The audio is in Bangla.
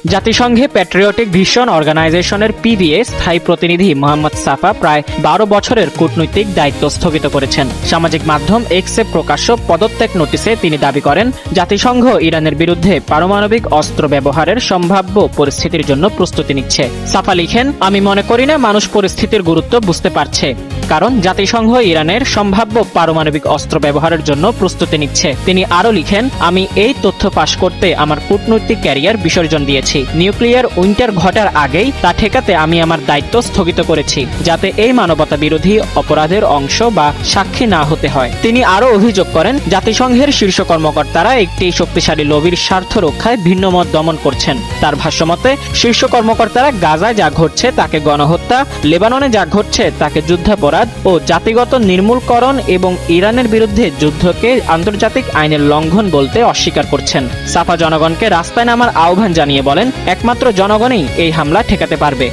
জাতিসংঘে প্যাট্রিয়টিক ভিশন অর্গানাইজেশনের পিবিএ স্থায়ী প্রতিনিধি মোহাম্মদ সাফা প্রায় ১২ বছরের কূটনৈতিক দায়িত্ব স্থগিত করেছেন। সামাজিক মাধ্যম এক্সে প্রকাশ্য পদত্যাগ নোটিশে তিনি দাবি করেন, জাতিসংঘ ইরানের বিরুদ্ধে পারমাণবিক অস্ত্র ব্যবহারের সম্ভাব্য পরিস্থিতির জন্য প্রস্তুতি নিচ্ছে। সাফা লিখেন, আমি মনে করি না মানুষ পরিস্থিতির গুরুত্ব বুঝতে পারছে, কারণ জাতিসংঘ ইরানের সম্ভাব্য পারমাণবিক অস্ত্র ব্যবহারের জন্য প্রস্তুতি নিচ্ছে। তিনি আরও লিখেন, আমি এই তথ্য ফাঁস করতে আমার কূটনৈতিক ক্যারিয়ার বিসর্জন দিয়েছি। নিউক্লিয়ার উইন্টার ঘটার আগেই তা ঠেকাতে আমি আমার দায়িত্ব স্থগিত করেছি, যাতে এই মানবতা বিরোধী অপরাধের অংশ বা সাক্ষী না হতে হয়। তিনি আরও অভিযোগ করেন, জাতিসংঘের শীর্ষ কর্মকর্তারা একটি শক্তিশালী লবির স্বার্থ রক্ষায় ভিন্নমত দমন করছেন। তার ভাষ্যমতে, শীর্ষ কর্মকর্তারা গাজায় যা ঘটছে তাকে গণহত্যা, লেবাননে যা ঘটছে তাকে যুদ্ধাপরাধ ও জাতিগত নির্মূলকরণ এবং ইরানের বিরুদ্ধে যুদ্ধকে আন্তর্জাতিক আইনের লঙ্ঘন বলতে অস্বীকার করছেন। সাফা জনগণকে রাস্তায় নামার আহ্বান জানিয়ে বলেন, একমাত্র জনগণই এই হামলা ঠেকাতে পারবে।